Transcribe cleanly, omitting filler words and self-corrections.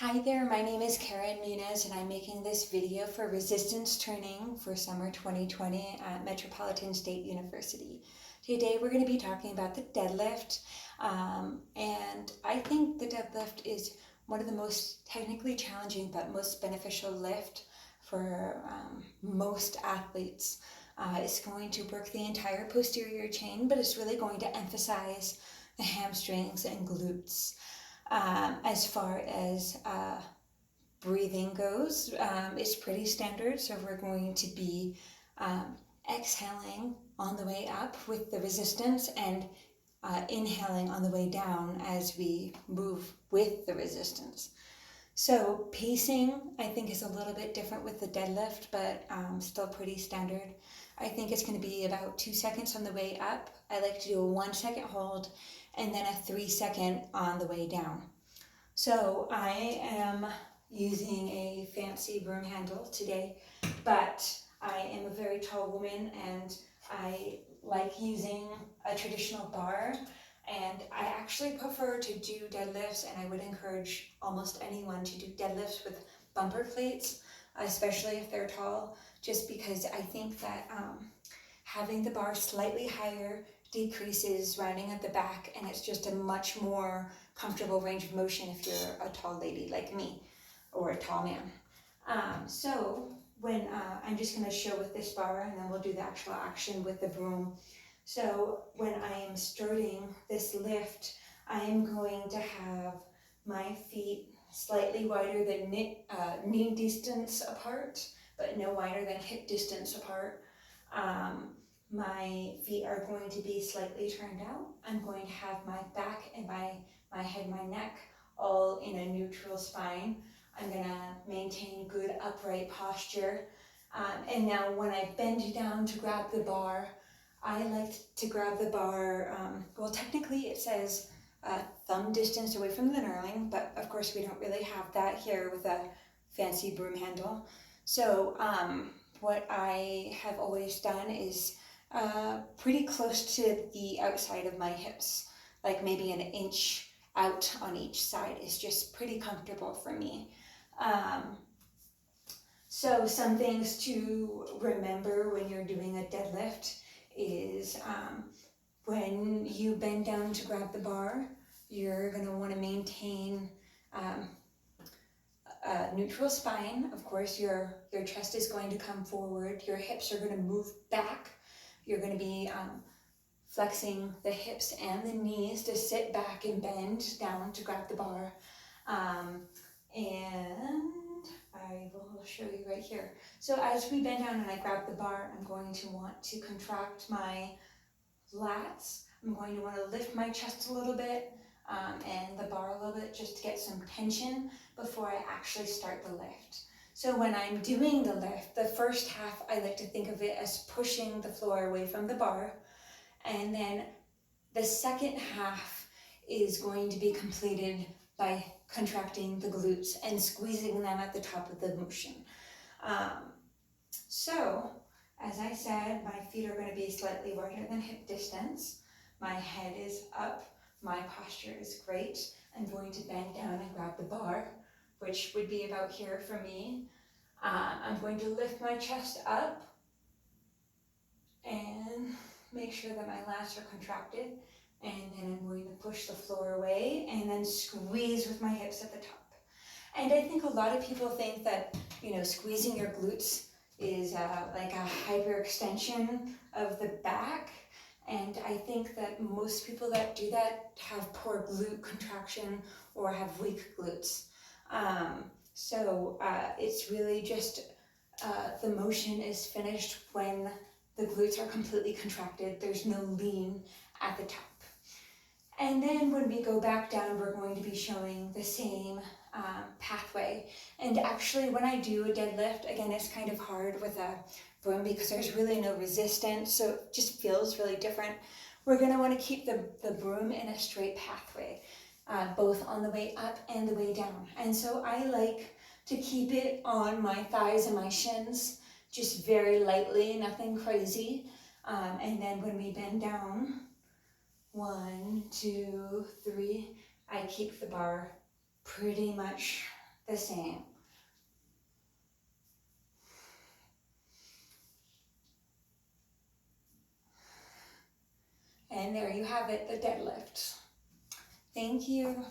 Hi there, my name is Karen Nunez and I'm making this video for resistance training for summer 2020 at Metropolitan State University. Today we're going to be talking about the deadlift, and I think the deadlift is one of the most technically challenging but most beneficial lift for most athletes. It's going to work the entire posterior chain, but it's really going to emphasize the hamstrings and glutes. As far as breathing goes, it's pretty standard. So we're going to be exhaling on the way up with the resistance and inhaling on the way down as we move with the resistance. So pacing, I think, is a little bit different with the deadlift, but still pretty standard. I think it's going to be about 2 seconds on the way up. I like to do a 1 second hold and then a 3 second on the way down. So I am using a fancy broom handle today, but I am a very tall woman and I like using a traditional bar, and I actually prefer to do deadlifts, and I would encourage almost anyone to do deadlifts with bumper plates, especially if they're tall, just because I think that having the bar slightly higher decreases rounding at the back, and it's just a much more comfortable range of motion if you're a tall lady like me or a tall man. So when I'm just going to show with this bar, and then we'll do the actual action with the broom. So when I am starting this lift, I am going to have my feet slightly wider than knee distance apart, but no wider than hip distance apart. My feet are going to be slightly turned out. I'm going to have my back and my head, my neck all in a neutral spine. I'm going to maintain good upright posture. And now when I bend down to grab the bar, I like to grab the bar, well, technically it says thumb distance away from the knurling, but of course we don't really have that here with a fancy broom handle. So what I have always done is pretty close to the outside of my hips, like maybe an inch out on each side is just pretty comfortable for me. So some things to remember when you're doing a deadlift is when you bend down to grab the bar, you're going to want to maintain a neutral spine. Of course, your chest is going to come forward, your hips are going to move back. You're going to be flexing the hips and the knees to sit back and bend down to grab the bar. And I will show you right here. So as we bend down and I grab the bar, I'm going to want to contract my lats. I'm going to want to lift my chest a little bit and the bar a little bit just to get some tension before I actually start the lift. So when I'm doing the lift, the first half I like to think of it as pushing the floor away from the bar, and then the second half is going to be completed by contracting the glutes and squeezing them at the top of the motion. So as I said, my feet are going to be slightly wider than hip distance. My head is up. My posture is great. I'm going to bend down and grab the bar, which would be about here for me. I'm going to lift my chest up and make sure that my lats are contracted. And then I'm going to push the floor away and then squeeze with my hips at the top. And I think a lot of people think that, squeezing your glutes is like a hyperextension of the back. And I think that most people that do that have poor glute contraction or have weak glutes. So it's really just the motion is finished when the glutes are completely contracted. There's no lean at the top. And then when we go back down, we're going to be showing the same pathway. And actually, when I do a deadlift, again, it's kind of hard with a broom because there's really no resistance, so it just feels really different. We're going to want to keep the broom in a straight pathway, both on the way up and the way down. And so I like to keep it on my thighs and my shins, just very lightly, nothing crazy. And then when we bend down, 1, 2, 3, I keep the bar pretty much the same. And there you have it, the deadlift. Thank you.